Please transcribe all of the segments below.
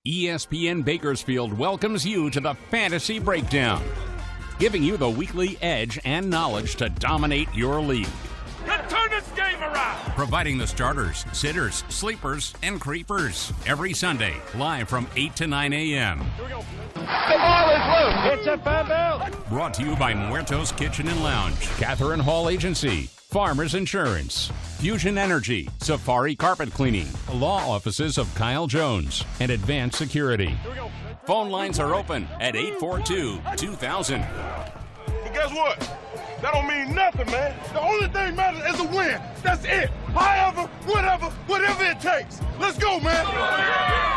ESPN Bakersfield welcomes you to the Fantasy Breakdown, giving you the weekly edge and knowledge to dominate your league. Let's turn this game around! Providing the starters, sitters, sleepers, and creepers every Sunday, live from 8 to 9 a.m. Here we go. The ball is loose. It's a foul. Brought to you by Muerto's Kitchen and Lounge, Catherine Hall Agency, Farmers Insurance, Fusion Energy, Safari Carpet Cleaning, Law Offices of Kyle Jones, and Advanced Security. Here we go. Phone lines are open at 842-2000. But guess what? That don't mean nothing, man. The only thing matters is a win. That's it. However, whatever it takes. Let's go, man.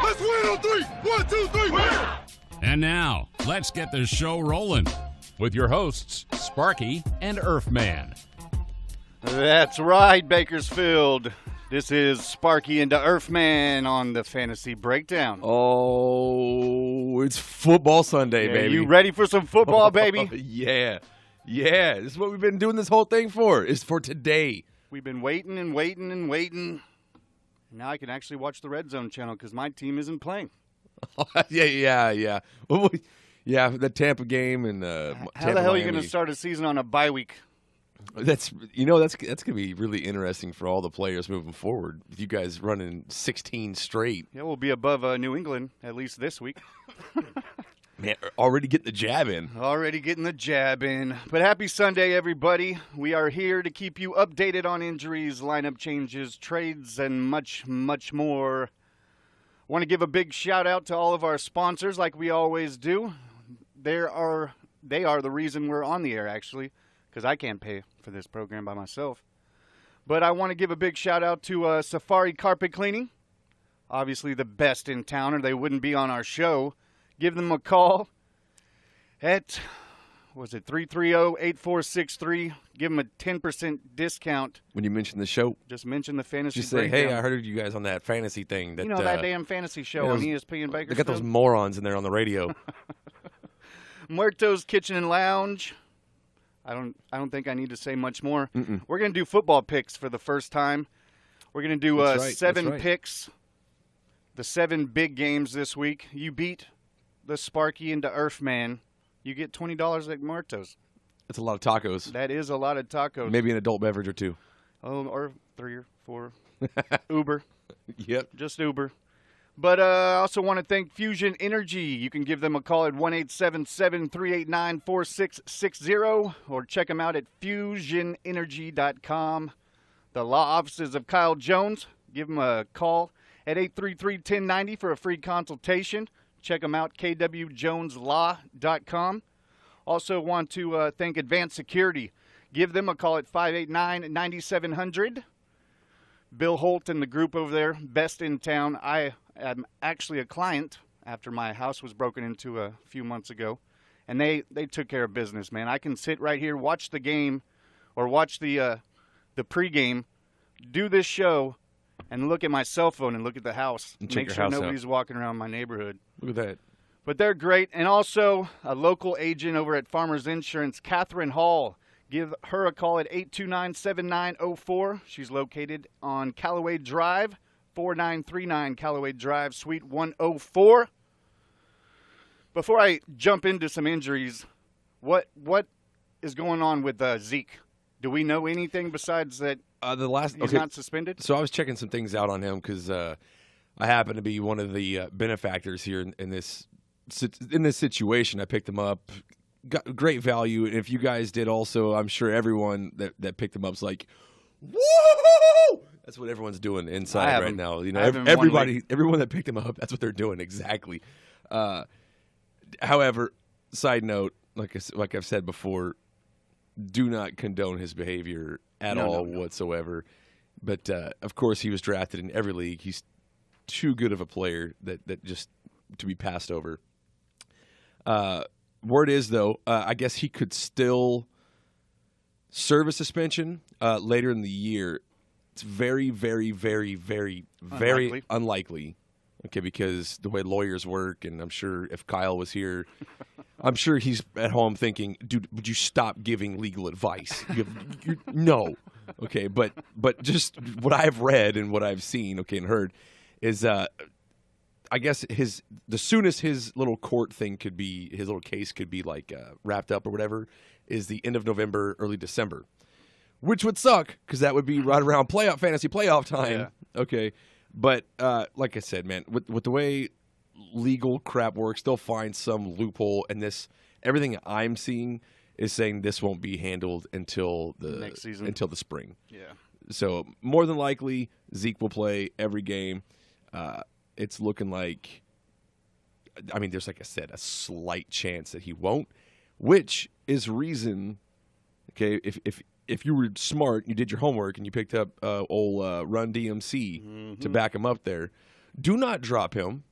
Let's win on three. 1, 2, 3, win. And now, let's get the show rolling with your hosts, Sparky and Earffman. That's right, Bakersfield. This is Sparky and the Earffman on the Fantasy Breakdown. Oh, it's football Sunday, baby. You ready for some football, baby? Yeah. This is what we've been doing this whole thing for. It's for today. We've been waiting and waiting and waiting. Now I can actually watch the Red Zone channel because my team isn't playing. Yeah. Yeah, the Tampa game and How the hell are you going to start a season on a bye week? That's going to be really interesting for all the players moving forward. With you guys running 16 straight. Yeah, we'll be above New England at least this week. Man, already getting the jab in. But happy Sunday, everybody. We are here to keep you updated on injuries, lineup changes, trades, and much, much more. Want to give a big shout out to all of our sponsors like we always do. They are the reason we're on the air, actually, because I can't pay for this program by myself. But I want to give a big shout out to Safari Carpet Cleaning, obviously the best in town, or they wouldn't be on our show. Give them a call at, 330-8463. Give them a 10% discount. When you mention the show, just mention the Fantasy Just say, Breakdown. Hey, I heard you guys on that fantasy thing. That, that damn fantasy show on ESPN Bakersfield. They got those morons in there on the radio. Muerto's Kitchen and Lounge. I don't think I need to say much more. Mm-mm. We're going to do football picks for the first time. We're going to do seven picks, the 7 big games this week. You beat the Sparky and the Earffman, you get $20 at Muerto's. That's a lot of tacos. That is a lot of tacos. Maybe an adult beverage or 2. Oh, or 3 or 4. Uber. Yep. Just Uber. But I also want to thank Fusion Energy. You can give them a call at 1-877-389-4660 or check them out at fusionenergy.com. The law offices of Kyle Jones. Give them a call at 833-1090 for a free consultation. Check them out, kwjoneslaw.com. Also want to thank Advanced Security. Give them a call at 589-9700. Bill Holt and the group over there, best in town. I am actually a client after my house was broken into a few months ago, and they took care of business, man. I can sit right here, watch the game, or watch the pregame, do this show, and look at my cell phone and look at the house. And make sure nobody's walking around my neighborhood. Look at that. But they're great. And also a local agent over at Farmers Insurance, Catherine Hall. Give her a call at 829-7904. She's located on Callaway Drive, 4939 Callaway Drive, Suite 104. Before I jump into some injuries, what is going on with Zeke? Do we know anything besides that he's not suspended? So I was checking some things out on him because I happen to be one of the benefactors here in this situation. I picked him up. Got great value, and if you guys did also, I'm sure everyone that picked them up is like, woo! That's what everyone's doing inside right now. You know, everyone that picked them up, that's what they're doing exactly. However, side note, like I've said before, do not condone his behavior at all whatsoever. But of course, he was drafted in every league. He's too good of a player that just to be passed over. Word is, though, I guess he could still serve a suspension later in the year. It's very, very, very, very, very unlikely. Okay, because the way lawyers work, and I'm sure if Kyle was here, I'm sure he's at home thinking, dude, would you stop giving legal advice? No. Okay, but just what I've read and what I've seen, and heard, is I guess the soonest his little court thing could be, his little case could be like wrapped up or whatever, is the end of November, early December, which would suck because that would be right around fantasy playoff time. Yeah. Okay, but like I said, man, with the way legal crap works, they'll find some loophole, and everything I'm seeing is saying this won't be handled until the next season, until the spring. Yeah. So more than likely, Zeke will play every game. It's looking like, I mean, there's, like I said, a slight chance that he won't, which is reason, okay, if you were smart, you did your homework, and you picked up old Run DMC to back him up there, do not drop him.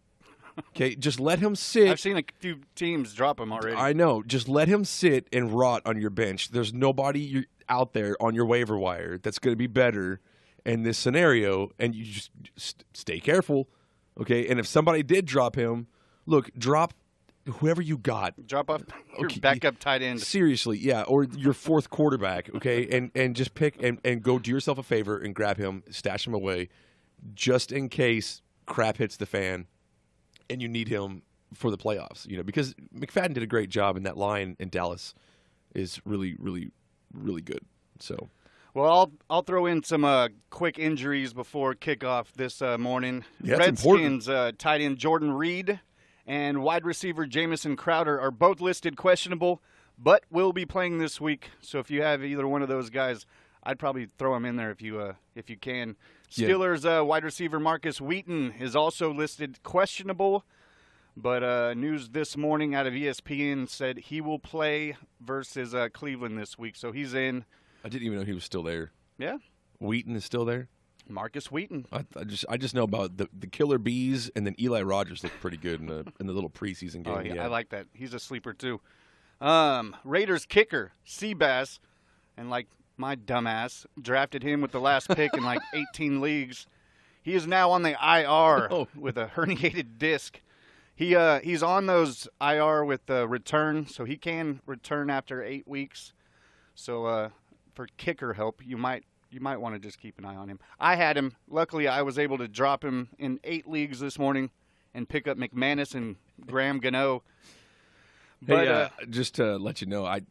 Okay, just let him sit. I've seen a few teams drop him already. I know. Just let him sit and rot on your bench. There's nobody out there on your waiver wire that's going to be better in this scenario, and you just stay careful, okay? And if somebody did drop him, look, drop whoever you got. Drop off your backup tight end. Seriously, yeah, or your fourth quarterback, okay? And just pick and go do yourself a favor and grab him, stash him away, just in case crap hits the fan and you need him for the playoffs, because McFadden did a great job, and that line in Dallas is really, really, really good. So, well, I'll throw in some quick injuries before kickoff this morning. Yeah, Redskins tight end Jordan Reed and wide receiver Jamison Crowder are both listed questionable, but will be playing this week. So if you have either one of those guys, I'd probably throw them in there if you can. Steelers wide receiver Marcus Wheaton is also listed questionable, but news this morning out of ESPN said he will play versus Cleveland this week, so he's in. I didn't even know he was still there. Yeah, Wheaton is still there. Marcus Wheaton. I just know about the Killer Bees, and then Eli Rogers looked pretty good in the little preseason game. Oh, yeah, I like that. He's a sleeper too. Raiders kicker Seabass, and like my dumbass drafted him with the last pick in like 18 leagues. He is now on the IR with a herniated disc. He's on those IR with the return, so he can return after 8 weeks. So for kicker help, you might want to just keep an eye on him. I had him. Luckily, I was able to drop him in 8 leagues this morning and pick up McManus and Graham Gano. But, hey, just to let you know, I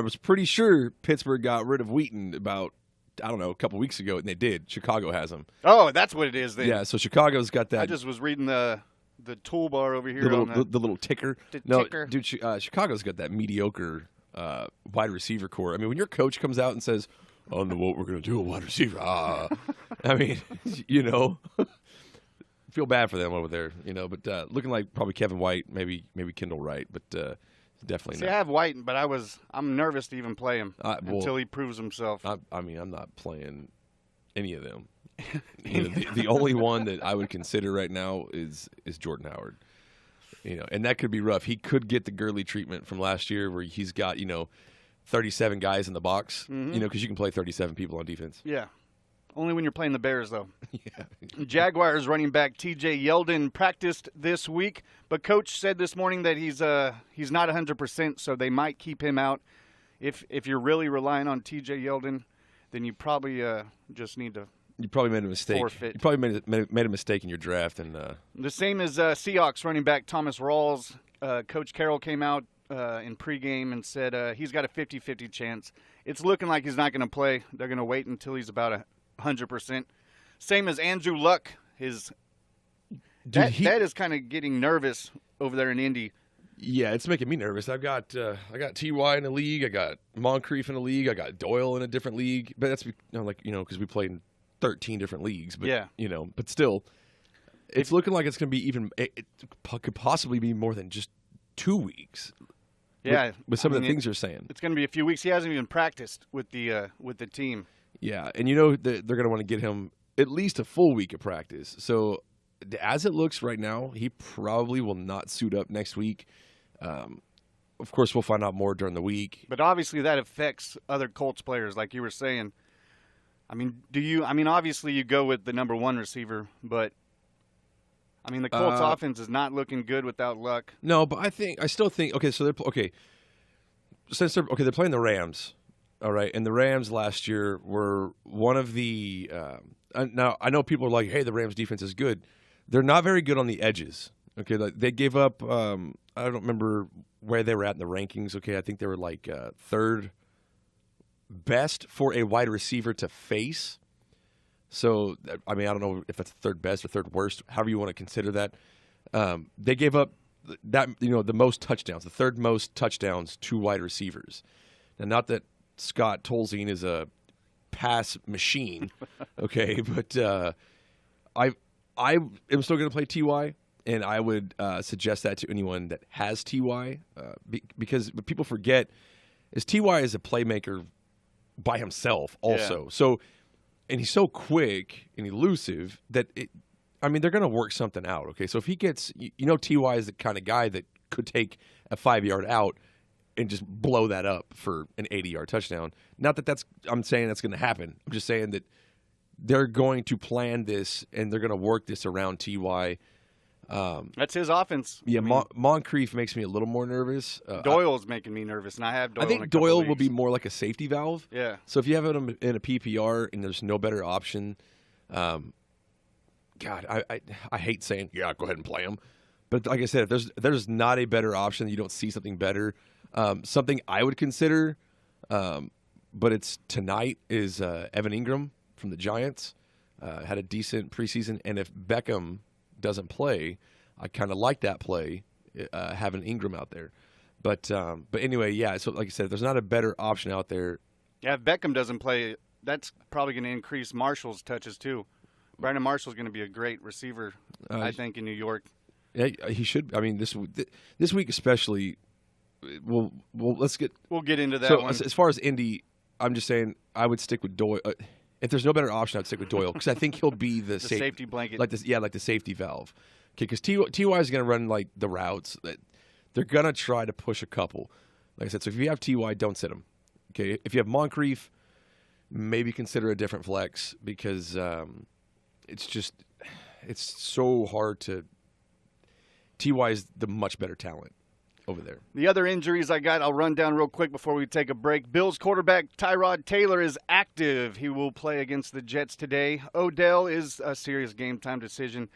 was pretty sure Pittsburgh got rid of Wheaton about, I don't know, a couple weeks ago, and they did. Chicago has him. Oh, that's what it is then. Yeah, so Chicago's got that. I just was reading the toolbar over here. The little ticker. Ticker. Dude, Chicago's got that mediocre wide receiver core. I mean, when your coach comes out and says, I don't know what we're going to do, a wide receiver. I mean, feel bad for them over there, but looking like probably Kevin White, maybe Kendall Wright, but definitely not. I have White, but I'm nervous to even play him until he proves himself. I mean, I'm not playing any of them. The only one that I would consider right now is Jordan Howard. And that could be rough. He could get the Gurley treatment from last year where he's got, 37 guys in the box, because you can play 37 people on defense. Yeah. Only when you're playing the Bears, though. Yeah. Jaguars running back T.J. Yeldon practiced this week, but coach said this morning that he's not 100%, so they might keep him out. If you're really relying on T.J. Yeldon, then you probably just need to. You probably made a mistake. Forfeit. You probably made a mistake in your draft, and the same as Seahawks running back Thomas Rawls. Coach Carroll came out in pregame and said he's got a 50-50 chance. It's looking like he's not going to play. They're going to wait until he's about 100%. Same as Andrew Luck. That is kind of getting nervous over there in Indy. Yeah, it's making me nervous. I got Ty in a league. I got Moncrief in a league. I got Doyle in a different league. But that's because we played in 13 different leagues. But yeah, but still, it's looking like it's going to be even. It could possibly be more than just 2 weeks. Yeah, with some of the things you're saying, it's going to be a few weeks. He hasn't even practiced with the team. Yeah, and they're going to want to get him at least a full week of practice. So as it looks right now, he probably will not suit up next week. Of course, we'll find out more during the week. But obviously that affects other Colts players, like you were saying. Obviously you go with the number one receiver, but the Colts offense is not looking good without Luck. No, but I still think so they're they're playing the Rams. All right, and the Rams last year were one of the now I know people are like, hey, the Rams defense is good. They're not very good on the edges. Okay, they gave up. I don't remember where they were at in the rankings. Okay, I think they were like third best for a wide receiver to face. So, I mean, I don't know if that's third best or third worst, however you want to consider that. They gave up the most touchdowns, the third most touchdowns to wide receivers. Now, not that Scott Tolzien is a pass machine, okay, but I am still going to play Ty, and I would suggest that to anyone that has Ty, because what people forget is Ty is a playmaker by himself also. Yeah. So, and he's so quick and elusive that they're going to work something out. Okay, so if he gets, Ty is the kind of guy that could take a 5-yard out and just blow that up for an 80-yard touchdown. Not that I'm saying that's going to happen. I'm just saying that they're going to plan this and they're going to work this around Ty. That's his offense. Yeah, Moncrief makes me a little more nervous. Doyle's making me nervous, and I have Doyle. I think Doyle will be more like a safety valve. Yeah. So if you have him in a PPR and there's no better option, God, I hate saying, yeah, go ahead and play him. But like I said, if there's not a better option, you don't see something better. Something I would consider, but it's tonight, is Evan Ingram from the Giants. Had a decent preseason, and if Beckham doesn't play, I kind of like that play, having Ingram out there. But anyway, yeah. So like I said, if there's not a better option out there. Yeah, if Beckham doesn't play, that's probably going to increase Marshall's touches too. Brandon Marshall's going to be a great receiver, I think, in New York. Yeah, he should. I mean, this week especially. We'll get into that. So one. As far as Indy, I'm just saying I would stick with Doyle. If there's no better option, I'd stick with Doyle because I think he'll be the safety blanket, like this. Yeah, like the safety valve. Okay, because Ty is going to run like the routes. They're going to try to push a couple. Like I said, so if you have Ty, don't sit him. Okay, if you have Moncrief, maybe consider a different flex because it's so hard to. Ty is the much better talent over there. The other injuries I got, I'll run down real quick before we take a break. Bills quarterback Tyrod Taylor is active. He will play against the Jets today. Odell is a serious game time decision.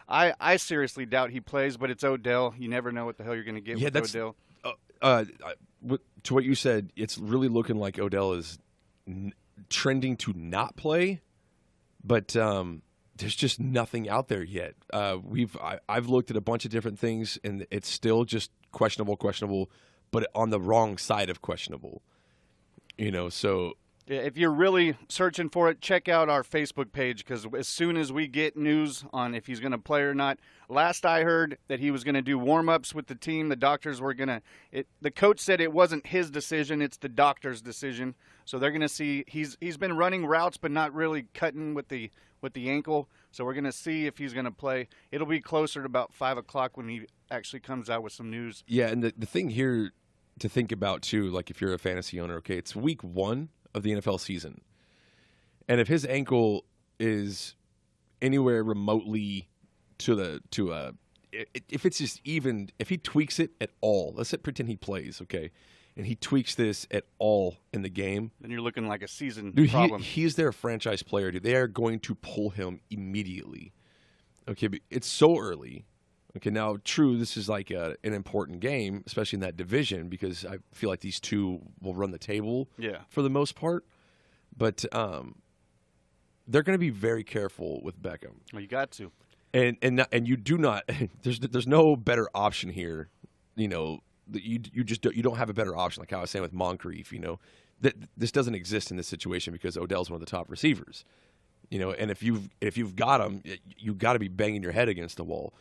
I seriously doubt he plays, but it's Odell. You never know what the hell you're going to get with Odell. To what you said, it's really looking like Odell is trending to not play, but there's just nothing out there yet. I've looked at a bunch of different things, and it's still just questionable, but on the wrong side of questionable. So if you're really searching for it, check out our Facebook page because as soon as we get news on if he's going to play or not, last I heard that he was going to do warm-ups with the team. The doctors were going to – the coach said it wasn't his decision, it's the doctor's decision. So they're going to see – he's been running routes but not really cutting with the ankle. So we're going to see if he's going to play. It'll be closer to about 5 o'clock when he actually comes out with some news. Yeah, and the thing here to think about, too, like if you're a fantasy owner, okay, it's week 1 of the NFL season. And if his ankle is anywhere remotely if it's just even, if he tweaks it at all, let's pretend he plays, okay, and he tweaks this at all in the game, then you're looking like a season problem. He's their franchise player, dude. They are going to pull him immediately. Okay, but it's so early. Okay, now, true, this is like an important game, especially in that division, because I feel like these two will run the table for the most part. But they're going to be very careful with Beckham. Well, you got to. And you do not. There's no better option here. You don't have a better option. Like how I was saying with Moncrief. This doesn't exist in this situation because Odell's one of the top receivers. And if you've got him, you got to be banging your head against the wall.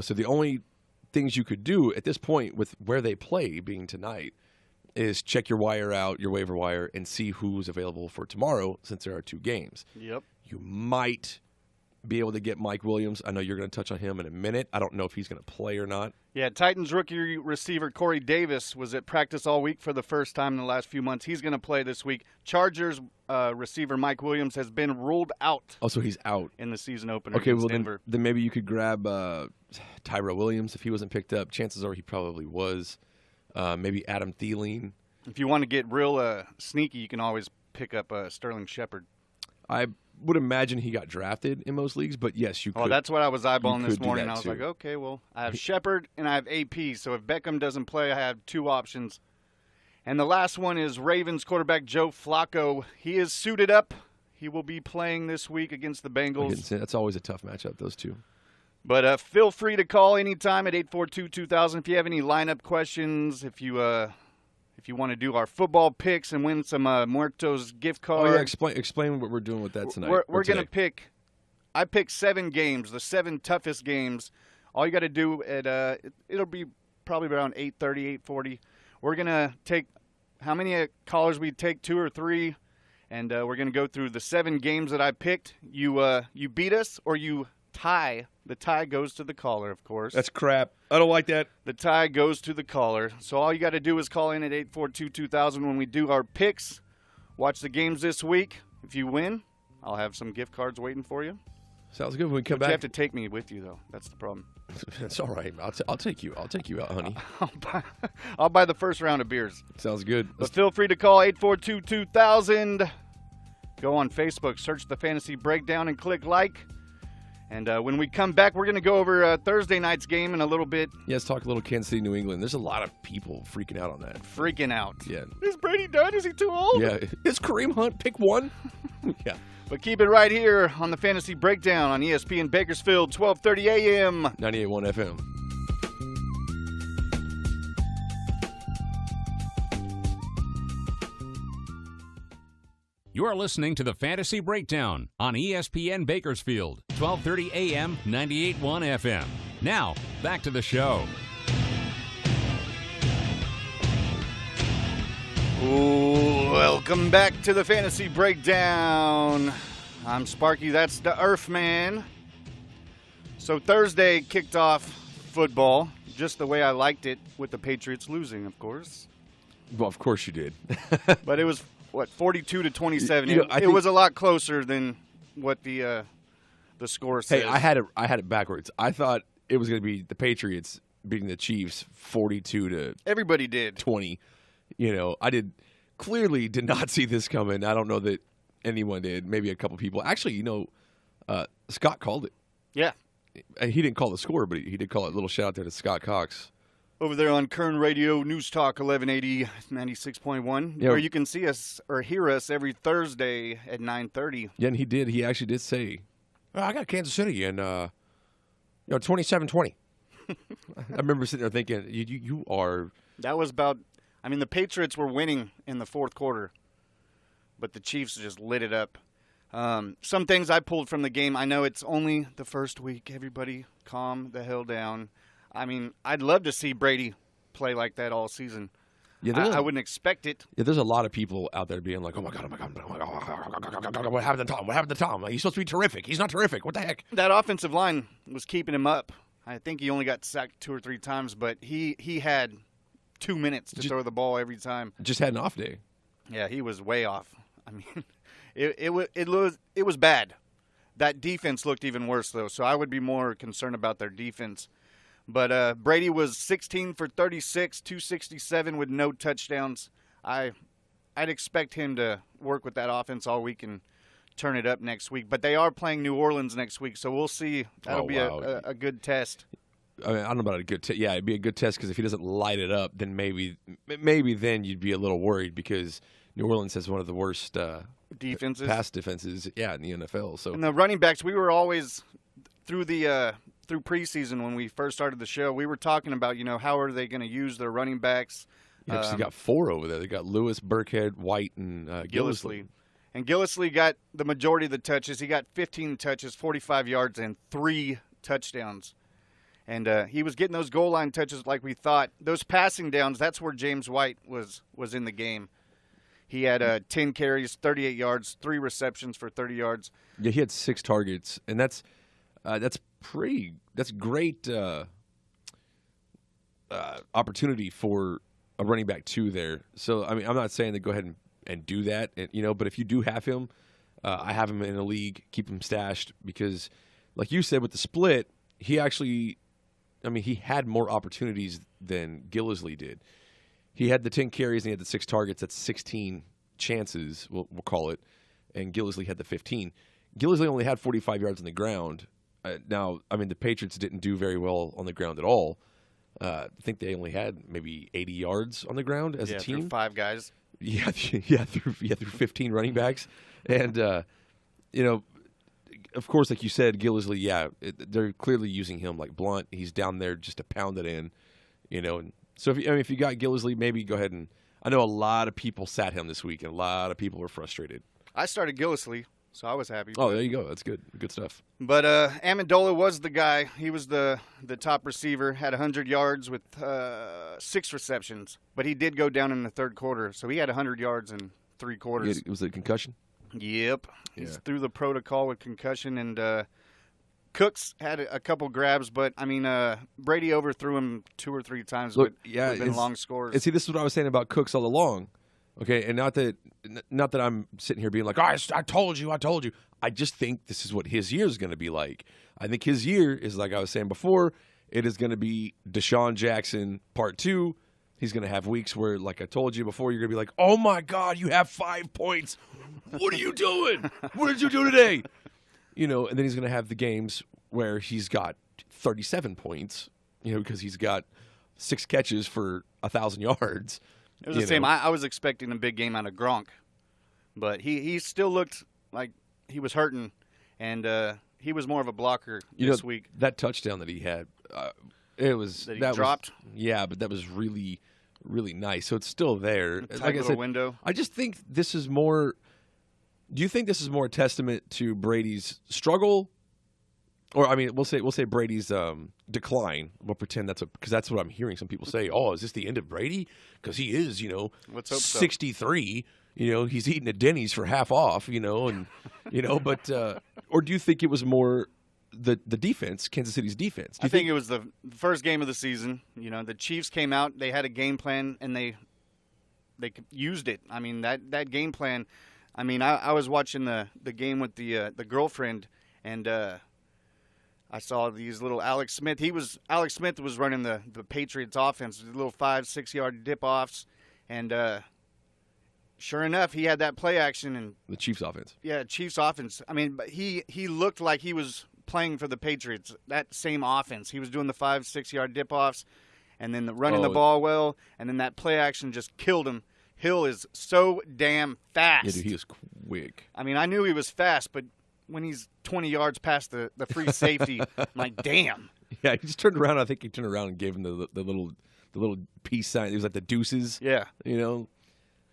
So the only things you could do at this point with where they play being tonight is check your waiver wire, and see who's available for tomorrow since there are 2 games. Yep. You might be able to get Mike Williams. I know you're going to touch on him in a minute. I don't know if he's going to play or not. Yeah, Titans rookie receiver Corey Davis was at practice all week for the first time in the last few months. He's going to play this week. Chargers receiver Mike Williams has been ruled out. Oh, so he's out in the season opener. Okay, well Denver. Then maybe you could grab Tyrell Williams if he wasn't picked up. Chances are he probably was. Maybe Adam Thielen. If you want to get real sneaky, you can always pick up Sterling Shepard. would imagine he got drafted in most leagues, but yes, you could. Oh, that's what I was eyeballing this morning. I was too. like, okay, well, I have Shepard and I have AP, so if Beckham doesn't play, I have 2 options. And the last one is Ravens quarterback Joe Flacco. He is suited up. He will be playing this week against the Bengals. That's always a tough matchup, those two. But feel free to call anytime at 842-2000 if you have any lineup questions, if you want to do our football picks and win some Muertos gift cards. Oh, yeah, explain what we're doing with that tonight. We're going to pick – I picked 7 games, the 7 toughest games. All you got to do at it'll be probably around 8:30, 8:40. We're going to take how many callers we take, 2 or 3, and we're going to go through the 7 games that I picked. You beat us or you tie. The tie goes to the caller, of course. That's crap. I don't like that. The tie goes to the caller. So all you got to do is call in at 842-2000 when we do our picks. Watch the games this week. If you win, I'll have some gift cards waiting for you. Sounds good. When we come But back, you have to take me with you, though. That's the problem. That's all right. I'll take you. I'll take you out, honey. I'll buy the first round of beers. Sounds good. But feel free to call 842-2000. Go on Facebook, search the Fantasy Breakdown, and click like. And when we come back, we're going to go over Thursday night's game in a little bit. Yeah, let's talk a little Kansas City, New England. There's a lot of people freaking out on that. Freaking out. Yeah. Is Brady done? Is he too old? Yeah. Is Kareem Hunt pick 1? Yeah. But keep it right here on the Fantasy Breakdown on ESPN Bakersfield, 12:30 a.m. 98.1 FM. You're listening to the Fantasy Breakdown on ESPN Bakersfield, 12:30 a.m., 98.1 FM. Now, back to the show. Welcome back to the Fantasy Breakdown. I'm Sparky, that's the Earffman. So Thursday kicked off football just the way I liked it, with the Patriots losing, of course. Well, of course you did. But it was, 42-27. You know, It was a lot closer than what the score says. Hey, I had it backwards. I thought it was going to be the Patriots beating the Chiefs 42-20. Everybody did. You know, clearly did not see this coming. I don't know that anyone did. Maybe a couple people. Actually, Scott called it. Yeah. He didn't call the score, but he did call it. A little shout out there to Scott Cox. Over there on Kern Radio, News Talk 1180, 96.1, Yeah. where you can see us or hear us every Thursday at 9:30. Yeah, and he actually did say, I got Kansas City and 27-20. I remember sitting there thinking, you are. That was about, the Patriots were winning in the fourth quarter, but the Chiefs just lit it up. Some things I pulled from the game. I know it's only the first week. Everybody calm the hell down. I'd love to see Brady play like that all season. Yeah, I wouldn't expect it. Yeah, there's a lot of people out there being like, oh my God, what happened to Tom? What happened to Tom? He's supposed to be terrific. He's not terrific. What the heck? That offensive line was keeping him up. I think he only got sacked 2 or 3 times, but he had 2 minutes to throw the ball every time. Just had an off day. Yeah, he was way off. It was bad. That defense looked even worse, though, so I would be more concerned about their defense. But Brady was 16 for 36, 267 with no touchdowns. I'd expect him to work with that offense all week and turn it up next week. But they are playing New Orleans next week, so we'll see. That'll be a good test. I don't know about a good test. Yeah, it'd be a good test because if he doesn't light it up, then maybe then you'd be a little worried because New Orleans has one of the worst defenses, pass defenses, in the NFL. So and the running backs, we were always through preseason when we first started the show, we were talking about how are they going to use their running backs. Yeah, because they got 4 over there. They got Lewis, Burkhead, White, and Gillislee. And Gillislee got the majority of the touches. He got 15 touches, 45 yards, and 3 touchdowns. And he was getting those goal line touches like we thought. Those passing downs, that's where James White was in the game. He had 10 carries, 38 yards, 3 receptions for 30 yards. Yeah, he had 6 targets, and that's great opportunity for a running back 2 there. So I'm not saying to go ahead and do that, but if you do have him, I have him in a league, keep him stashed because, like you said, with the split, he actually, he had more opportunities than Gillislee did. He had the 10 carries and he had the 6 targets. That's 16 chances, we'll call it, and Gillislee had the 15. Gillisley only had 45 yards on the ground. Now, I mean, the Patriots didn't do very well on the ground at all. I think they only had maybe 80 yards on the ground as a team. Through 5 guys. Yeah, through 15 running backs. And, of course, like you said, Gillisley, they're clearly using him like Blunt. He's down there just to pound it in, And so if you got Gillisley, maybe go ahead and – I know a lot of people sat him this week, and a lot of people were frustrated. I started Gillisley, so I was happy. Oh, there you go. That's good. Good stuff. But Amendola was the guy. He was the top receiver, had 100 yards with 6 receptions. But he did go down in the third quarter, so he had 100 yards in 3 quarters. Was it a concussion? Yep. He's through the protocol with concussion, and Cooks had a couple grabs, but, I mean, Brady overthrew him 2 or 3 times. Look, but it's been long scores. And see, this is what I was saying about Cooks all along. Okay, and not that I'm sitting here being like, oh, I told you. I just think this is what his year is going to be like. I think his year is, like I was saying before, it is going to be Deshaun Jackson Part 2. He's going to have weeks where, like I told you before, you're going to be like, oh, my God, you have 5 points. What are you doing? What did you do today? And then he's going to have the games where he's got 37 points, because he's got 6 catches for 1,000 yards. It was the same. I was expecting a big game out of Gronk, but he still looked like he was hurting, and he was more of a blocker this week. That touchdown that he had, it was that he dropped. But that was really, really nice. So it's still there. Like a window. I just think this is more. Do you think this is more a testament to Brady's struggle? Or I mean, we'll say Brady's decline. We'll pretend because that's what I'm hearing some people say. Oh, is this the end of Brady? Because he is, Let's hope 63. So. He's eating at Denny's for half off. And but or do you think it was more the defense, Kansas City's defense? I think it was the first game of the season. The Chiefs came out, they had a game plan, and they used it. I mean that game plan. I mean I was watching the game with the girlfriend, and I saw these little Alex Smith. Alex Smith was running the Patriots offense, little 5-6 yard dip offs, and sure enough, he had that play action and the Chiefs offense. Yeah, Chiefs offense. I mean, but he looked like he was playing for the Patriots. That same offense, he was doing the 5-6 yard dip offs, and then running the ball well, and then that play action just killed him. Hill is so damn fast. Yeah, dude, he is quick. I mean, I knew he was fast, but when he's 20 yards past the free safety, I'm like, damn. Yeah, he just turned around. I think he turned around and gave him the little peace sign. It was like the deuces. Yeah.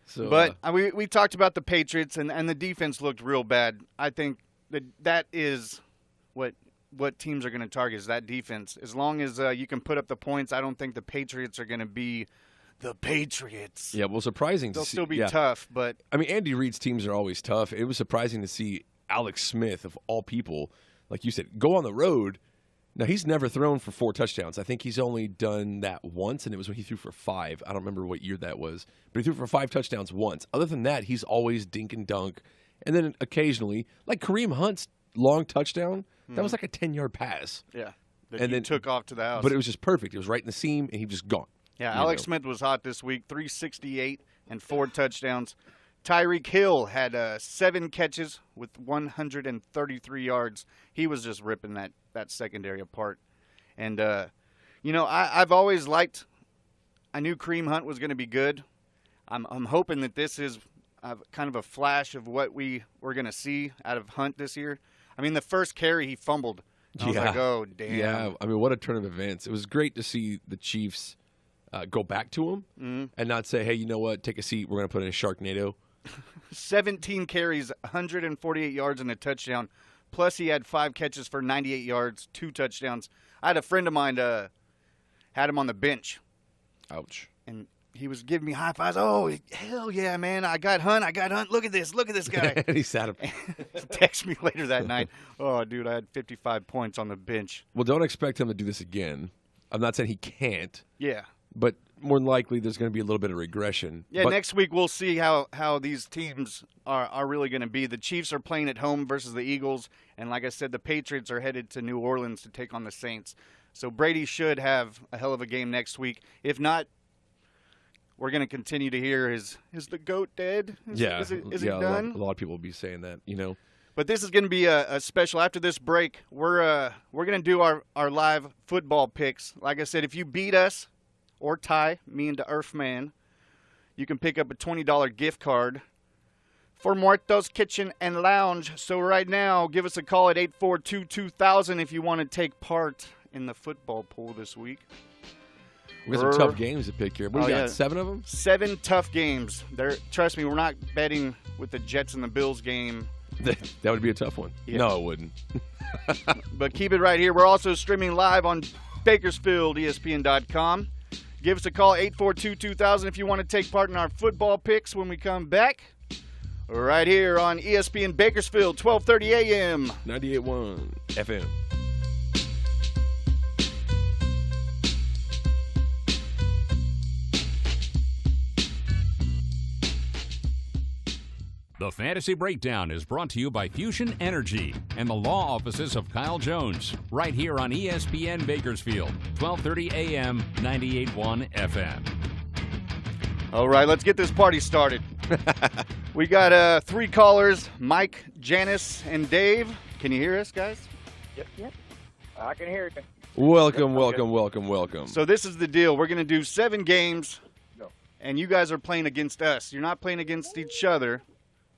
So, but we talked about the Patriots, and the defense looked real bad. I think that is what teams are going to target is that defense. As long as you can put up the points, I don't think the Patriots are going to be the Patriots. Yeah, well, surprising They'll to see. They'll still be tough, but I mean, Andy Reid's teams are always tough. It was surprising to see Alex Smith, of all people, like you said, go on the road. Now, he's never thrown for 4 touchdowns. I think he's only done that once, and it was when he threw for 5. I don't remember what year that was, but he threw for 5 touchdowns once. Other than that, he's always dink and dunk. And then occasionally, like Kareem Hunt's long touchdown, that was like a 10-yard pass. Yeah, and then took off to the house. But it was just perfect. It was right in the seam, and he was just gone. Yeah, Alex Smith was hot this week, 368 and 4 touchdowns. Tyreek Hill had 7 catches with 133 yards. He was just ripping that secondary apart. And, I've always liked – I knew Kareem Hunt was going to be good. I'm hoping that this is kind of a flash of what we're going to see out of Hunt this year. I mean, the first carry he fumbled. I was like, oh, damn. Yeah, I mean, what a turn of events. It was great to see the Chiefs go back to him and not say, hey, you know what, take a seat. We're going to put in a Sharknado. 17 carries, 148 yards, and a touchdown. Plus, he had 5 catches for 98 yards, 2 touchdowns. I had a friend of mine had him on the bench. Ouch. And he was giving me high fives. Oh, hell yeah, man. I got Hunt. Look at this guy. And he sat him. He texted me later that night. Oh, dude, I had 55 points on the bench. Well, don't expect him to do this again. I'm not saying he can't. Yeah. But more than likely, there's going to be a little bit of regression. Yeah, next week we'll see how these teams are really going to be. The Chiefs are playing at home versus the Eagles. And like I said, the Patriots are headed to New Orleans to take on the Saints. So Brady should have a hell of a game next week. If not, we're going to continue to hear, is the GOAT dead? Is he done? A lot of people will be saying that, But this is going to be a special. After this break, we're going to do our live football picks. Like I said, if you beat us or tie, me and the Earffman, you can pick up a $20 gift card for Muertos Kitchen and Lounge. So right now, give us a call at 842-2000 if you want to take part in the football pool this week. We got some tough games to pick here. What do you got, 7 of them? 7 tough games. Trust me, we're not betting with the Jets and the Bills game. That would be a tough one. Yeah. No, it wouldn't. But keep it right here. We're also streaming live on Bakersfield, ESPN.com. Give us a call, 842-2000, if you want to take part in our football picks when we come back. Right here on ESPN Bakersfield, 1230 a.m. 98.1 FM. The Fantasy Breakdown is brought to you by Fusion Energy and the law offices of Kyle Jones, right here on ESPN Bakersfield, 1230 a.m., 98.1 FM. All right, let's get this party started. We got 3 callers, Mike, Janice, and Dave. Can you hear us, guys? Yep. I can hear you. Welcome. So this is the deal. We're going to do 7 games, and you guys are playing against us. You're not playing against each other.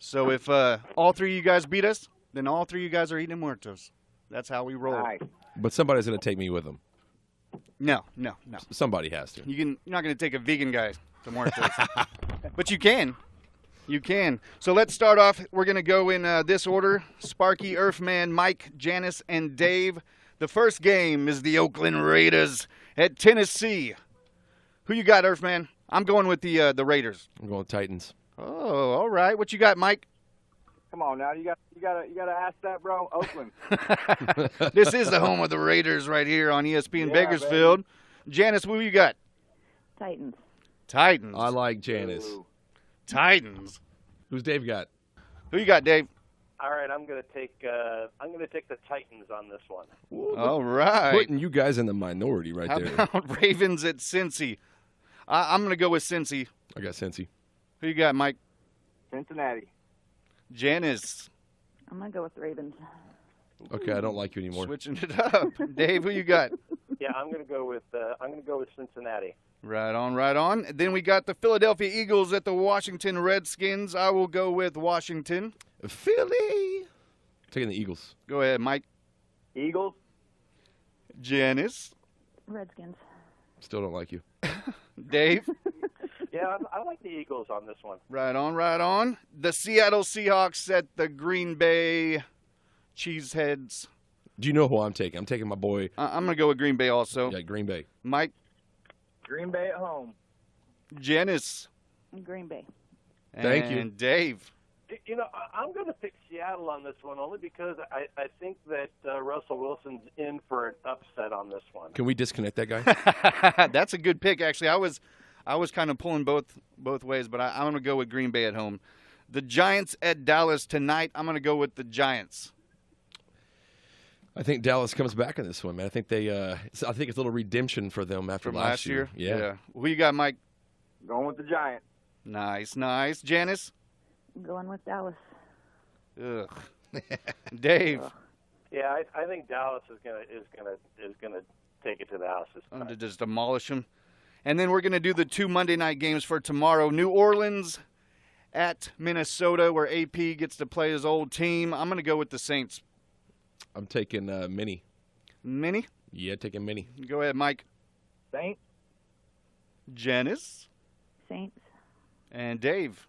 So if all 3 of you guys beat us, then all 3 of you guys are eating muertos. That's how we roll. Nice. But somebody's going to take me with them. No. Somebody has to. You're not going to take a vegan guy to muertos. But you can. You can. So let's start off. We're going to go in this order. Sparky, Earffman, Mike, Janice, and Dave. The first game is the Oakland Raiders at Tennessee. Who you got, Earffman? I'm going with the Raiders. I'm going with Titans. Oh, all right. What you got, Mike? Come on now, you gotta ask that, bro. Oakland. This is the home of the Raiders right here on ESPN Bakersfield. Baby. Janice, who you got? Titans. I like Janice. Ooh. Titans. Who's Dave got? Who you got, Dave? All right, I'm gonna take the Titans on this one. All right. Putting you guys in the minority right How there. about Ravens at Cincy? I'm gonna go with Cincy. I got Cincy. Who you got, Mike? Cincinnati. Janice. I'm going to go with the Ravens. Okay, I don't like you anymore. Switching it up. Dave, who you got? Yeah, I'm gonna go with Cincinnati. Right on. Then we got the Philadelphia Eagles at the Washington Redskins. I will go with Washington. Philly. Taking the Eagles. Go ahead, Mike. Eagles. Janice. Redskins. Still don't like you. Dave. Yeah, I like the Eagles on this one. Right on. The Seattle Seahawks at the Green Bay Cheeseheads. Do you know who I'm taking? I'm taking my boy. I'm going to go with Green Bay also. Yeah, Green Bay. Mike. Green Bay at home. Janice. Green Bay. Thank you. And Dave. You know, I'm going to pick Seattle on this one only because I think that Russell Wilson's in for an upset on this one. Can we disconnect that guy? That's a good pick, actually. I was kind of pulling both ways, but I'm going to go with Green Bay at home. The Giants at Dallas tonight. I'm going to go with the Giants. I think Dallas comes back in this one, man. I think it's a little redemption for them after From last year. Yeah. Who you got, Mike? Going with the Giants. Nice. Janice? I'm going with Dallas. Ugh. Dave? Yeah, I think Dallas is gonna take it to the house this time. To just demolish them. And then we're going to do the 2 Monday night games for tomorrow. New Orleans at Minnesota, where AP gets to play his old team. I'm going to go with the Saints. I'm taking Minnie. Minnie? Yeah, taking Minnie. Go ahead, Mike. Saints. Janice? Saints. And Dave?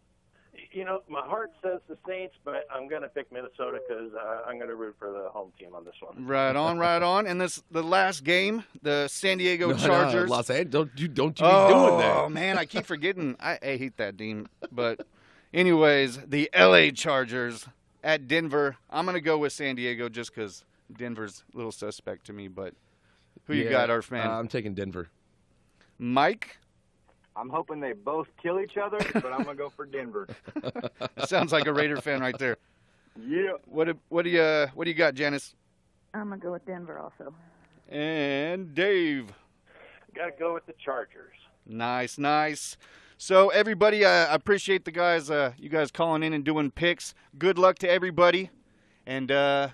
You know, my heart says the Saints, but I'm going to pick Minnesota because I'm going to root for the home team on this one. Right on. And the last game, the San Diego Chargers. Los Angeles. Don't you be doing that. Oh, man, I keep forgetting. I hate that team. But anyways, the LA Chargers at Denver. I'm going to go with San Diego just because Denver's a little suspect to me. But who you got, Earffman? I'm taking Denver. Mike? I'm hoping they both kill each other, but I'm going to go for Denver. Sounds like a Raider fan right there. Yeah. What do you got, Janice? I'm going to go with Denver also. And Dave. Got to go with the Chargers. Nice. So everybody, I appreciate you guys calling in and doing picks. Good luck to everybody. And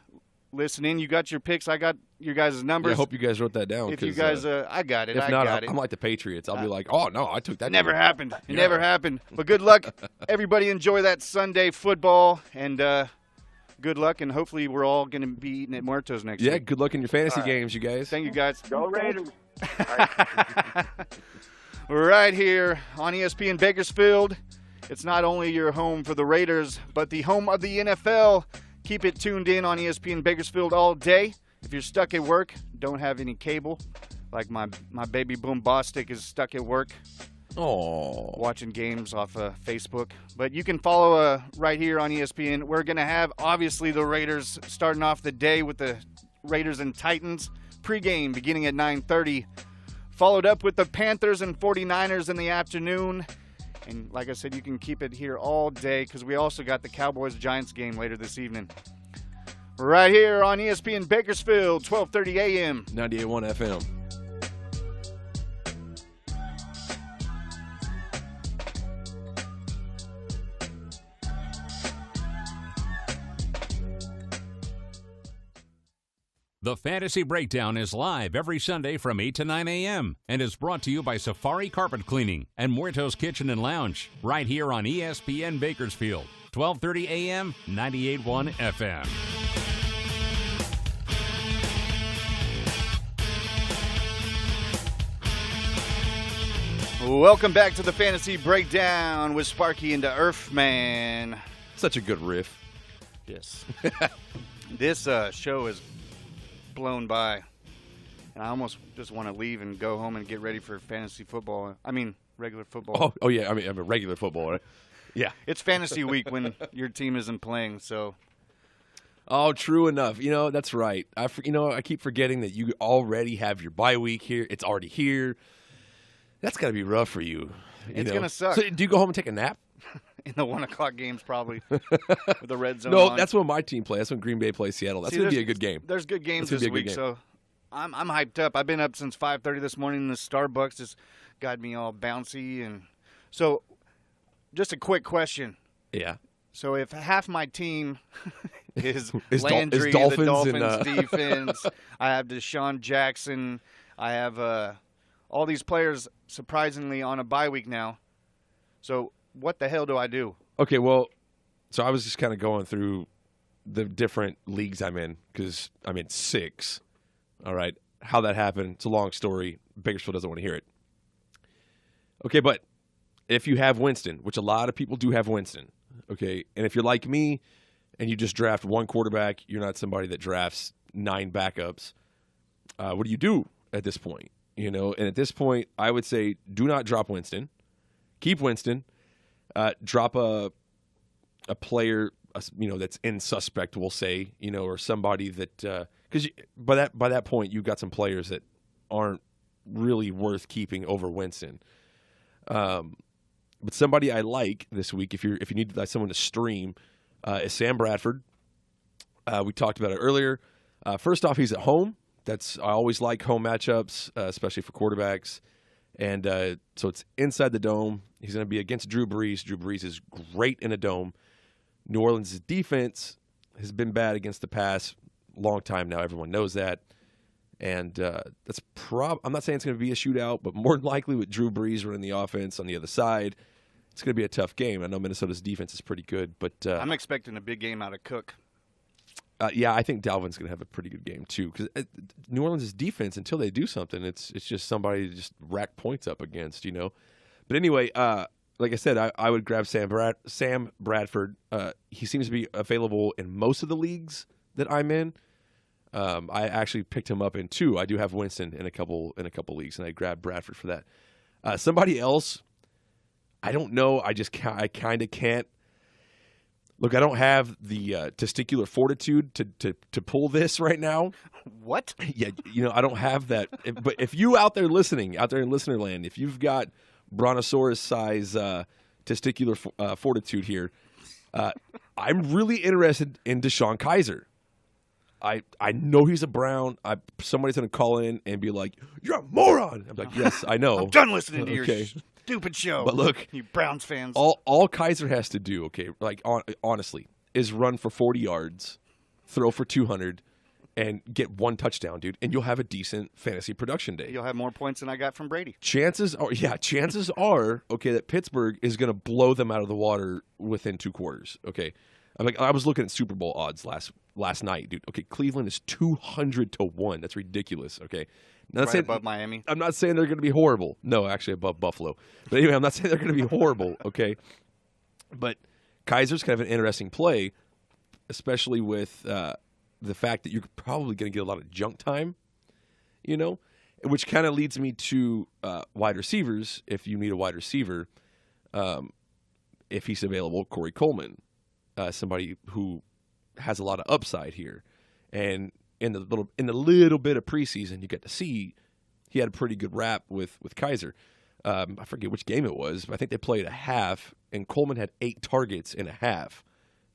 listen in. You got your picks. I got your guys' numbers. Yeah, I hope you guys wrote that down. If you guys, I got it. If I not, got it. I'm like the Patriots. I'll be like, oh, no, I took that. Never team. happened. It Yeah. never happened. But good luck. Everybody enjoy that Sunday football. And good luck. And hopefully we're all going to be eating at Muertos next week. Yeah, good luck in your fantasy games, you guys. Thank you, guys. Go Raiders. Right here on ESPN Bakersfield. It's not only your home for the Raiders, but the home of the NFL. Keep it tuned in on ESPN Bakersfield all day. If you're stuck at work, don't have any cable, like my baby boom Bostic is stuck at work watching games off Facebook. But you can follow right here on ESPN. We're going to have, obviously, the Raiders starting off the day with the Raiders and Titans pregame beginning at 9:30, followed up with the Panthers and 49ers in the afternoon. And like I said, you can keep it here all day because we also got the Cowboys-Giants game later this evening. Right here on ESPN Bakersfield, 12:30 a.m. 98.1 FM. The Fantasy Breakdown is live every Sunday from 8 to 9 a.m. and is brought to you by Safari Carpet Cleaning and Muertos Kitchen and Lounge right here on ESPN Bakersfield, 12:30 a.m., 98.1 FM. Welcome back to the Fantasy Breakdown with Sparky and the Earffman. Such a good riff. Yes. This show is blown by, and I almost just want to leave and go home and get ready for fantasy football. I mean, regular football. Oh yeah. I'm a regular football, right? Yeah. It's fantasy week when your team isn't playing, so. Oh, true enough. You know, that's right. I keep forgetting that you already have your bye week here. It's already here. That's got to be rough for you. It's going to suck. So do you go home and take a nap? In the 1 o'clock games, probably, with the red zone No, on. that's when my team plays. That's when Green Bay plays Seattle. That's going to be a good game. There's good games this week, so I'm hyped up. I've been up since 5:30 this morning. The Starbucks just got me all bouncy. And so just a quick question. Yeah. So if half my team is Is Landry, Dolphins the Dolphins and, defense, I have Deshaun Jackson, I have all these players surprisingly on a bye week now. So what the hell do I do? Okay, well, so I was just kind of going through the different leagues I'm in because I'm in 6. All right. How that happened, it's a long story. Bakersfield doesn't want to hear it. Okay, but if you have Winston, which a lot of people do have Winston, okay, and if you're like me and you just draft one quarterback, you're not somebody that drafts 9 backups, what do you do at this point? You know, and at this point, I would say do not drop Winston. Keep Winston. Drop a player, that's in suspect, we'll say, or somebody that because by that point you've got some players that aren't really worth keeping over Winston. But somebody I like this week, if you need someone to stream, is Sam Bradford. We talked about it earlier. First off, he's at home. I always like home matchups, especially for quarterbacks. And so it's inside the dome. He's going to be against Drew Brees. Drew Brees is great in a dome. New Orleans' defense has been bad against the pass a long time now. Everyone knows that. And that's I'm not saying it's going to be a shootout, but more than likely with Drew Brees running the offense on the other side, it's going to be a tough game. I know Minnesota's defense is pretty good, but I'm expecting a big game out of Cook. Yeah, I think Dalvin's going to have a pretty good game too. Because New Orleans' defense, until they do something, it's just somebody to just rack points up against, But anyway, like I said, I would grab Sam Bradford. He seems to be available in most of the leagues that I'm in. I actually picked him up in 2. I do have Winston in a couple leagues, and I grabbed Bradford for that. Somebody else, I don't know. I kind of can't. Look, I don't have the testicular fortitude to pull this right now. What? Yeah, I don't have that. But if you out there in listener land, if you've got brontosaurus size testicular fortitude here, I'm really interested in Deshaun Kaiser. I know he's a Brown. Somebody's going to call in and be like, "You're a moron." I'm like, "Yes, I know." I'm done listening to your stupid show. But look, you Browns fans. All Kaiser has to do, honestly, is run for 40 yards throw for 200, and get 1 touchdown, dude, and you'll have a decent fantasy production day. You'll have more points than I got from Brady. Chances are, okay, that Pittsburgh is going to blow them out of the water within 2 quarters. Okay, I was looking at Super Bowl odds last night, dude. Okay, Cleveland is 200-1. That's ridiculous. Okay, Right above Miami. I'm not saying they're going to be horrible. No, actually above Buffalo. But anyway, I'm not saying they're going to be horrible. Okay, but Kaiser's kind of an interesting play, especially with the fact that you're probably going to get a lot of junk time, which kind of leads me to wide receivers. If you need a wide receiver, if he's available, Corey Coleman, somebody who has a lot of upside here, and in the little bit of preseason you get to see, he had a pretty good rap with Kaiser. I forget which game it was, but I think they played a half, and Coleman had 8 targets in a half.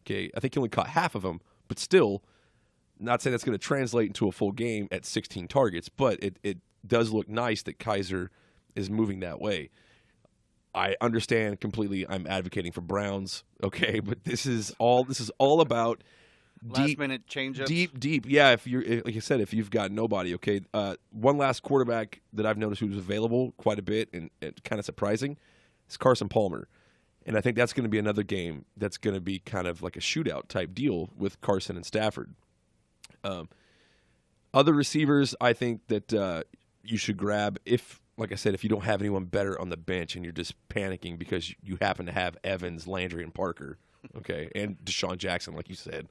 Okay, I think he only caught half of them, but still, not saying that's going to translate into a full game at 16 targets, but it does look nice that Kaiser is moving that way. I understand completely. I'm advocating for Browns, okay, but this is all about last minute change-ups. Deep. Yeah, like I said, if you've got nobody, okay. One last quarterback that I've noticed who's available quite a bit and kind of surprising is Carson Palmer. And I think that's going to be another game that's going to be kind of like a shootout type deal with Carson and Stafford. Other receivers, I think that you should grab like I said, if you don't have anyone better on the bench and you're just panicking because you happen to have Evans, Landry, and Parker, okay, and Deshaun Jackson, like you said.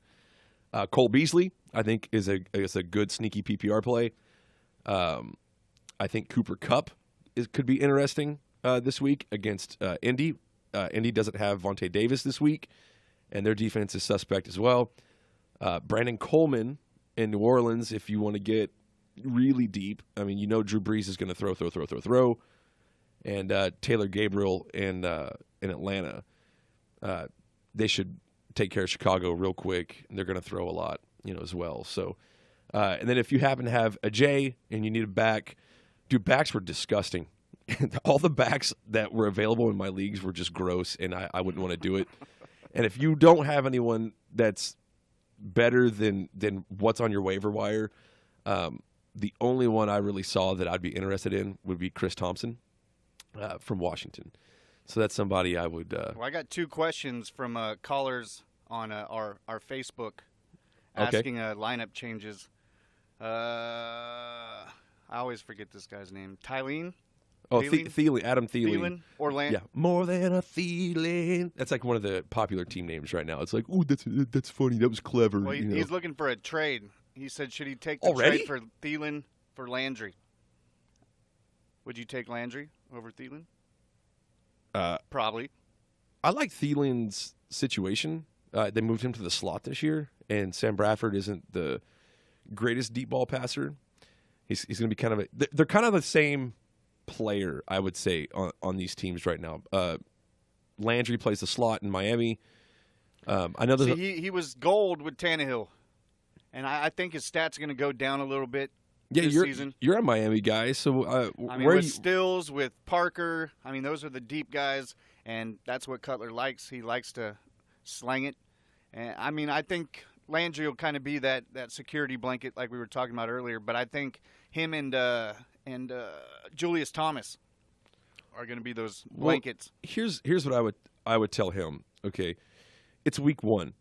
Cole Beasley, I think, is a good sneaky PPR play. I think Cooper Kupp could be interesting this week against Indy. Indy doesn't have Vontae Davis this week, and their defense is suspect as well. Brandon Coleman in New Orleans, if you want to get really deep. I mean, Drew Brees is going to throw. And Taylor Gabriel in Atlanta, they should take care of Chicago real quick, and they're going to throw a lot, as well. So, and then if you happen to have a J and you need a back, dude, backs were disgusting. All the backs that were available in my leagues were just gross, and I wouldn't want to do it. And if you don't have anyone that's better than what's on your waiver wire, the only one I really saw that I'd be interested in would be Chris Thompson from Washington. So that's somebody I would. Well, I got 2 questions from callers on our Facebook asking lineup changes. I always forget this guy's name. Thielen? Oh, Thielen, Adam Thielen. Orlando. Yeah, more than a Thielen. That's like one of the popular team names right now. It's like, ooh, that's funny. That was clever. Well, he's looking for a trade. He said, should he take the trade for Thielen for Landry? Would you take Landry over Thielen? Probably. I like Thielen's situation. They moved him to the slot this year, and Sam Bradford isn't the greatest deep ball passer. He's going to be kind of they're kind of the same player, I would say, on these teams right now. Landry plays the slot in Miami. I know he was gold with Tannehill, and I think his stats are going to go down a little bit this season. You're a Miami guy, so with Stills, with Parker, those are the deep guys, and that's what Cutler likes. He likes to slang it. And I think Landry will kind of be that security blanket like we were talking about earlier, but I think him and Julius Thomas are going to be those blankets. Well, here's what I would tell him. Okay, it's week 1.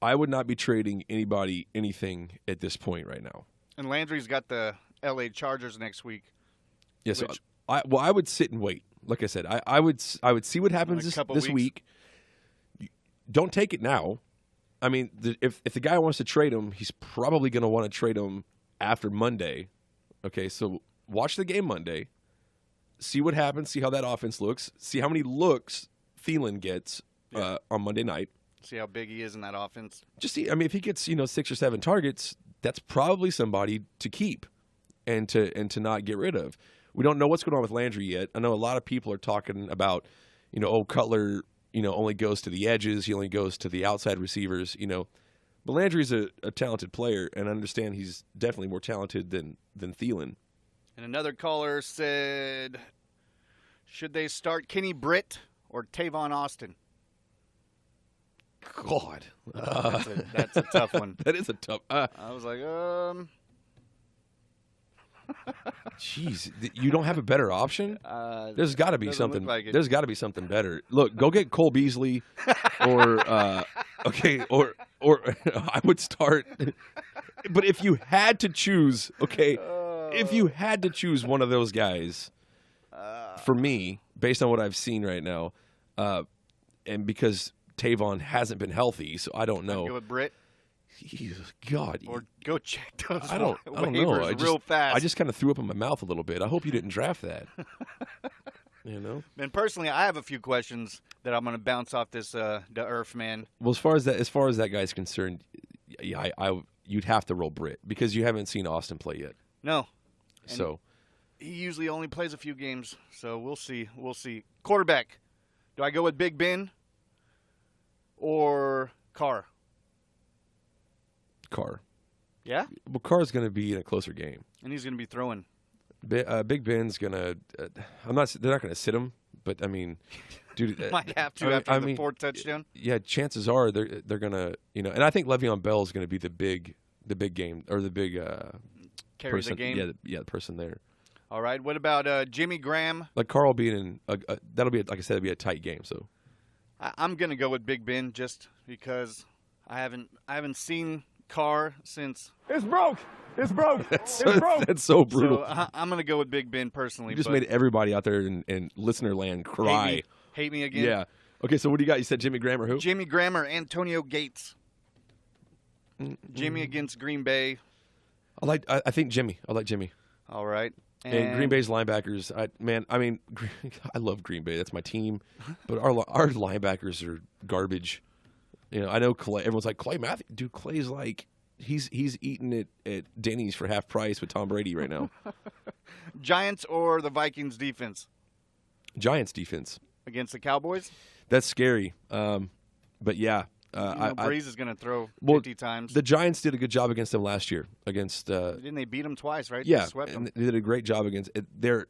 I would not be trading anybody anything at this point right now. And Landry's got the L.A. Chargers next week. Yes, yeah, so I would sit and wait. Like I said, I would see what happens this week. Don't take it now. If the guy wants to trade him, he's probably going to want to trade him after Monday. Okay, so watch the game Monday. See what happens. See how that offense looks. See how many looks Thielen gets on Monday night. See how big he is in that offense. Just see. If he gets 6 or 7 targets, that's probably somebody to keep and to not get rid of. We don't know what's going on with Landry yet. I know a lot of people are talking about, Cutler, only goes to the edges. He only goes to the outside receivers. But Landry's a talented player, and I understand he's definitely more talented than Thielen. And another caller said, should they start Kenny Britt or Tavon Austin? God. That's a tough one. That is a tough. I was like, Jeez, you don't have a better option? There's got to be doesn't something. look like it. There's got to be something better. Look, go get Cole Beasley, or or I would start. But if you had to choose, if you had to choose one of those guys, for me, based on what I've seen right now, and because Tavon hasn't been healthy, so I don't know. go with Britt. God. Or go check those I don't know. waivers real fast. I just kind of threw up in my mouth a little bit. I hope you didn't draft that. You know? And personally, I have a few questions that I'm going to bounce off this the Earffman. Well, as far as that guy's concerned, yeah, you'd have to roll Britt because you haven't seen Austin play yet. No. And so he usually only plays a few games, so we'll see. We'll see. Quarterback. Do I go with Big Ben or Carr? Carr. Yeah? Well, Carr's going to be in a closer game. And he's going to be throwing. Big Ben's going to they're not going to sit him, but I mean, dude, might have to after the fourth touchdown. Yeah, chances are they're going to, and I think Le'Veon Bell is going to be the big game or the big carry person, the game. the person there. All right. What about Jimmy Graham? Like Carl being in that'll be like I said, it'll be a tight game. So I'm going to go with Big Ben just because I haven't seen Carr since. It's broke. It's broke. That's broke. so brutal. So I'm going to go with Big Ben personally. You just made everybody out there in listener land cry. Hate me again. Yeah. Okay, so what do you got? You said Jimmy Graham or who? Jimmy Graham or Antonio Gates. Jimmy against Green Bay. I think Jimmy. I like Jimmy. All right. And Green Bay's linebackers. I love Green Bay. That's my team. But our linebackers are garbage. I know Clay. Everyone's like Clay Matthews. Dude, Clay's like he's eating it at Denny's for half price with Tom Brady right now. Giants or the Vikings defense? Giants defense against the Cowboys. That's scary. But yeah, Breeze is going to throw 50 times. The Giants did a good job against them last year. Against didn't they beat them twice? Right? Yeah, they swept them. They did a great job against their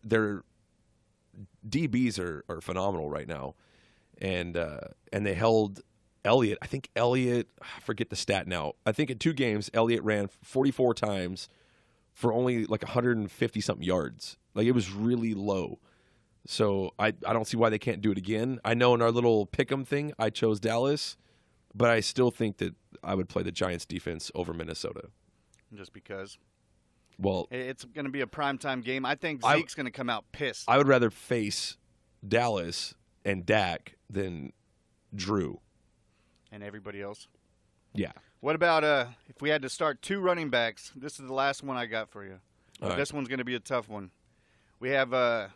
DBs are phenomenal right now, and they held Elliott. I think Elliott. I forget the stat now. I think in 2 games, Elliott ran 44 times for only like 150 something yards. Like it was really low. So I don't see why they can't do it again. I know in our little pick'em thing, I chose Dallas, but I still think that I would play the Giants defense over Minnesota. Just because. Well, it's going to be a primetime game. I think Zeke's going to come out pissed. I would rather face Dallas and Dak than Drew. And everybody else. Yeah. What about if we had to start 2 running backs? This is the last one I got for you. This one's going to be a tough one. We have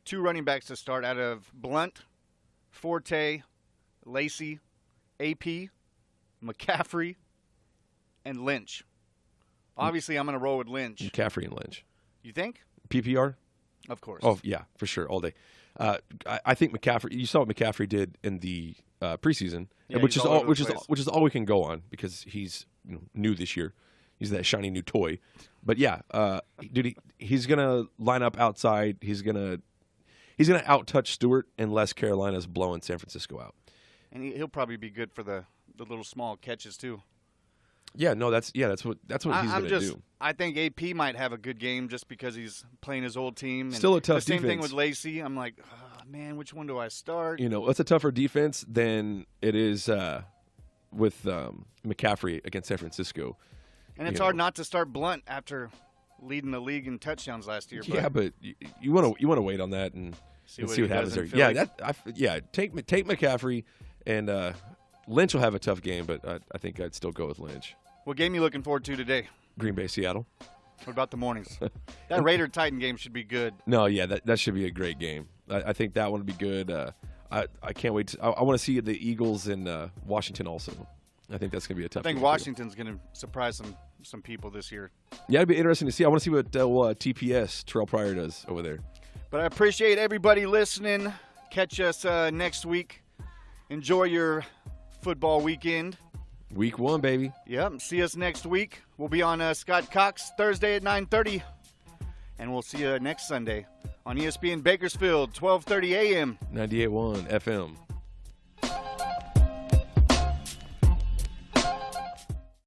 2 running backs to start out of Blunt, Forte, Lacey, AP, McCaffrey, and Lynch. Obviously, I'm going to roll with Lynch. McCaffrey and Lynch. You think? PPR? Of course. Oh, yeah, for sure, all day. I think McCaffrey. You saw what McCaffrey did in the preseason, which is all we can go on because he's new this year. He's that shiny new toy. But yeah, dude, he's gonna line up outside. He's gonna out-touch Stewart unless Carolina's blowing San Francisco out. And he'll probably be good for the little small catches too. Yeah, no, that's what he's gonna do. I think AP might have a good game just because he's playing his old team. And still a tough defense. The same thing defense. with Lacey. I'm like, oh, man, which one do I start? It's a tougher defense than it is with McCaffrey against San Francisco. And it's hard not to start Blunt after leading the league in touchdowns last year. Yeah, but you want to wait on that and see what happens there. Yeah, take McCaffrey and Lynch will have a tough game, but I think I'd still go with Lynch. What game are you looking forward to today? Green Bay, Seattle. What about the mornings? That Raider-Titan game should be good. No, yeah, that should be a great game. I think that one would be good. I can't wait. I want to see the Eagles in Washington also. I think that's going to be a tough game. I think Washington's going to surprise some people this year. Yeah, it'd be interesting to see. I want to see what TPS, Terrell Pryor, does over there. But I appreciate everybody listening. Catch us next week. Enjoy your football weekend. Week 1, baby. Yep. See us next week. We'll be on Scott Cox Thursday at 9:30. And we'll see you next Sunday on ESPN Bakersfield, 12:30 a.m. 98.1 FM.